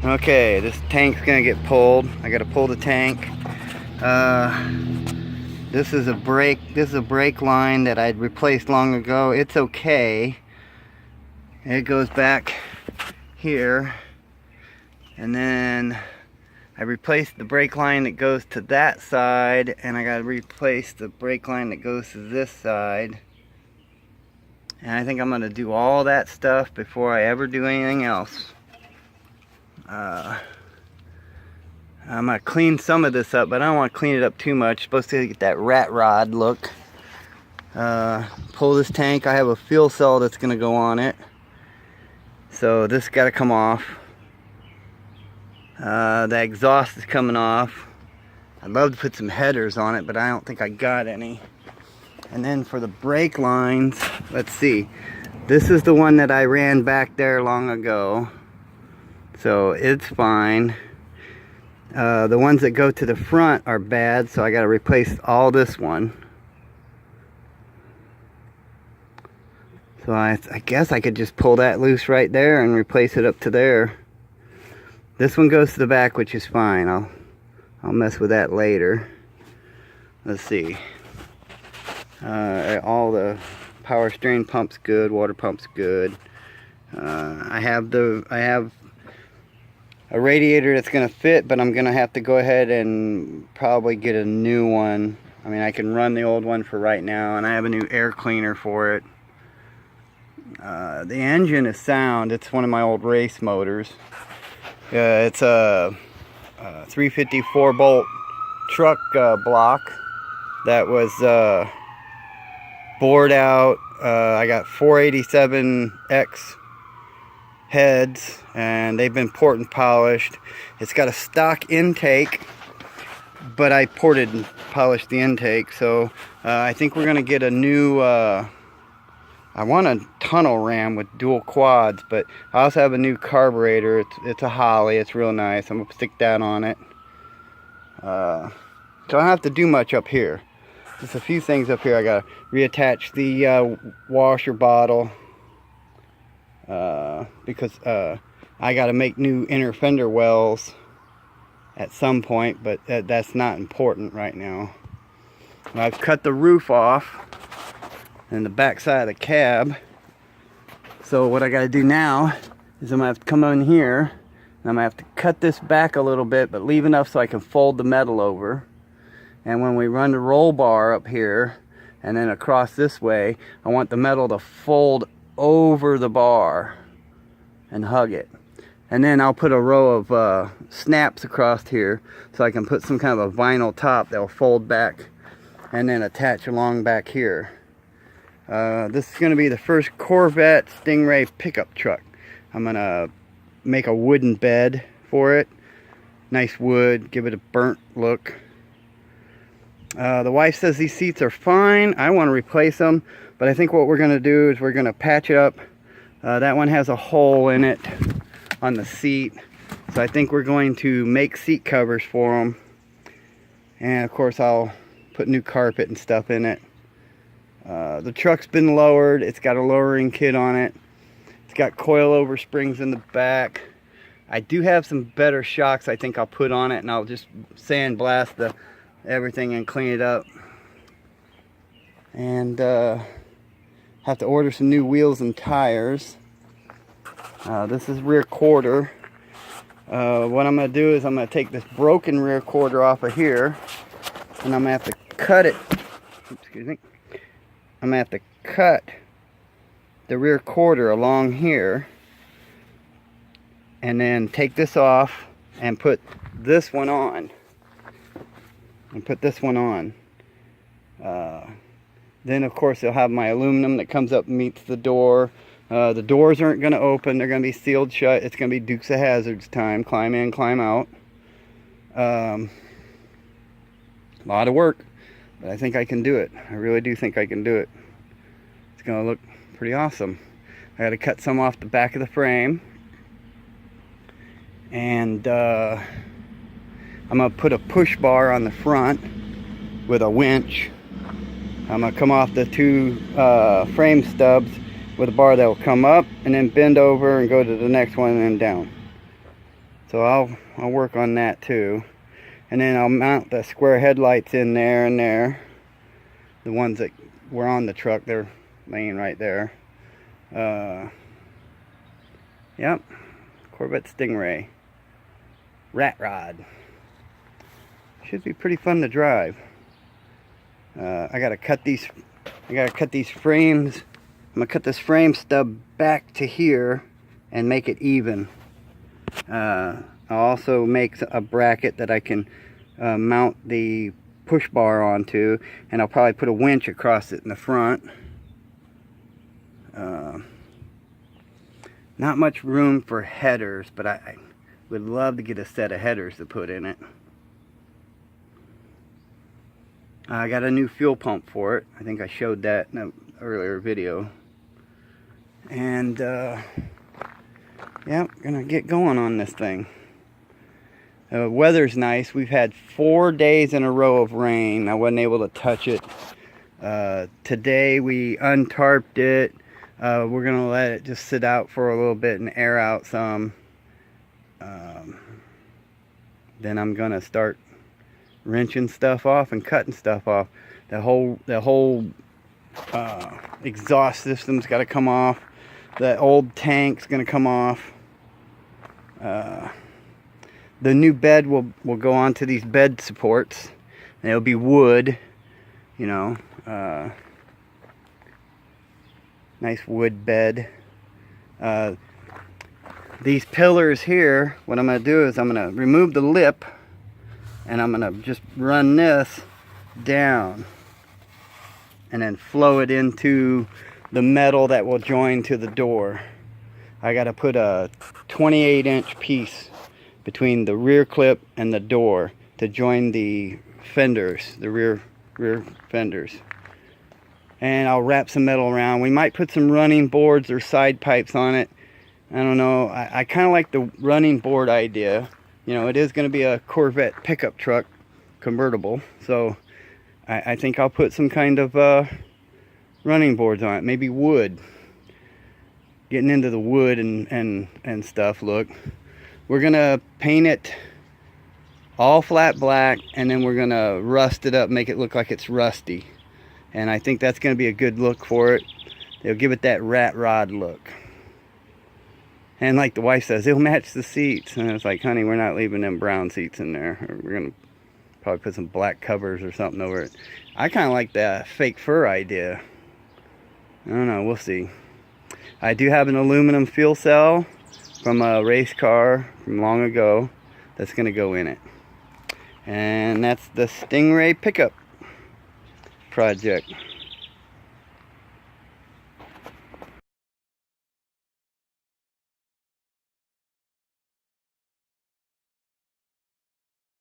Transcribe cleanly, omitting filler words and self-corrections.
Okay, this tank's gonna get pulled. I gotta pull the tank. This is a brake line that I'd replaced long ago. It's okay. It goes back here, and then I replaced the brake line that goes to that side, and I gotta replace the brake line that goes to this side. And I think I'm gonna do all that stuff before I ever do anything else. I'm gonna clean some of this up, but I don't want to clean it up too much. Supposed to get that rat rod look. Pull this tank. I have a fuel cell that's gonna go on it, so this got to come off. The exhaust is coming off. I'd love to put some headers on it, but I don't think I got any. And then for the brake lines, let's see. This is the one that I ran back there long ago, so it's fine. The ones that go to the front are bad, so I got to replace all this one. So I guess I could just pull that loose right there and replace it up to there. This one goes to the back, which is fine. I'll mess with that later. Let's see. All the power steering pump's good, water pump's good. I have a radiator that's gonna fit, but I'm gonna have to go ahead and probably get a new one. I mean, I can run the old one for right now, and I have a new air cleaner for it. The engine is sound. It's one of my old race motors. It's a 354 bolt truck block that was bored out. I got 487X heads, and they've been port and polished. It's got a stock intake, but I ported and polished the intake. So I think we're gonna get a new I want a tunnel ram with dual quads, but I also have a new carburetor. It's a Holly. It's real nice. I'm gonna stick that on it. So I don't have to do much up here. Just a few things up here. I gotta reattach the washer bottle because I gotta make new inner fender wells at some point, but that's not important right now. I've cut the roof off and the back side of the cab. So what I gotta do now is I'm gonna have to come in here and I'm gonna have to cut this back a little bit, but leave enough so I can fold the metal over. And when we run the roll bar up here and then across this way, I want the metal to fold over the bar and hug it. And then I'll put a row of snaps across here so I can put some kind of a vinyl top that will fold back and then attach along back here. This is going to be the first Corvette Stingray pickup truck. I'm going to make a wooden bed for it. Nice wood, give it a burnt look. The wife says these seats are fine. I want to replace them, but I think what we're going to do is we're going to patch it up. That one has a hole in it on the seat, so I think we're going to make seat covers for them. And of course I'll put new carpet and stuff in it. The truck's been lowered. It's got a lowering kit on it. It's got coilover springs in the back. I do have some better shocks I think I'll put on it, and I'll just sandblast everything and clean it up. And have to order some new wheels and tires. This is rear quarter. What I'm going to do is I'm going to take this broken rear quarter off of here, and I'm going to have to cut it. Excuse me. I'm going to have to cut the rear quarter along here and then take this off and put this one on. Then of course I'll have my aluminum that comes up and meets the door. The doors aren't going to open. They're going to be sealed shut. It's going to be Dukes of Hazzards time. Climb in, climb out. A lot of work. But I think I can do it. I really do think I can do it. It's going to look pretty awesome. I got to cut some off the back of the frame. And I'm going to put a push bar on the front with a winch. I'm going to come off the two frame stubs with a bar that will come up and then bend over and go to the next one and then down. So I'll work on that too. And then I'll mount the square headlights in there and there. The ones that were on the truck, they're laying right there. Yep, Corvette Stingray. Rat rod. Should be pretty fun to drive. I gotta cut these frames. I'm gonna cut this frame stub back to here and make it even. I'll also make a bracket that I can mount the push bar onto, and I'll probably put a winch across it in the front. Not much room for headers, but I would love to get a set of headers to put in it. I got a new fuel pump for it. I think I showed that in an earlier video. And yeah, gonna get going on this thing. Weather's nice. We've had 4 days in a row of rain. I wasn't able to touch it. Today we untarped it. We're gonna let it just sit out for a little bit and air out some. Then I'm gonna start wrenching stuff off and cutting stuff off. The whole exhaust system's got to come off. The old tank's gonna come off. The new bed will go onto these bed supports, and it'll be wood, you know, nice wood bed. These pillars here, what I'm going to do is I'm going to remove the lip, and I'm going to just run this down and then flow it into the metal that will join to the door. I got to put a 28-inch piece between the rear clip and the door to join the fenders, the rear fenders. And I'll wrap some metal around. We might put some running boards or side pipes on it. I don't know. I kind of like the running board idea. You know, it is going to be a Corvette pickup truck convertible, so I think I'll put some kind of running boards on it. Maybe wood. Getting into the wood and stuff. Look, we're gonna paint it all flat black, and then we're gonna rust it up, make it look like it's rusty. And I think that's gonna be a good look for it. It'll give it that rat rod look. And like the wife says, it'll match the seats. And it's like, honey, we're not leaving them brown seats in there. We're gonna probably put some black covers or something over it. I kind of like the fake fur idea. I don't know, we'll see. I do have an aluminum fuel cell from a race car from long ago that's going to go in it. And that's the Stingray pickup project.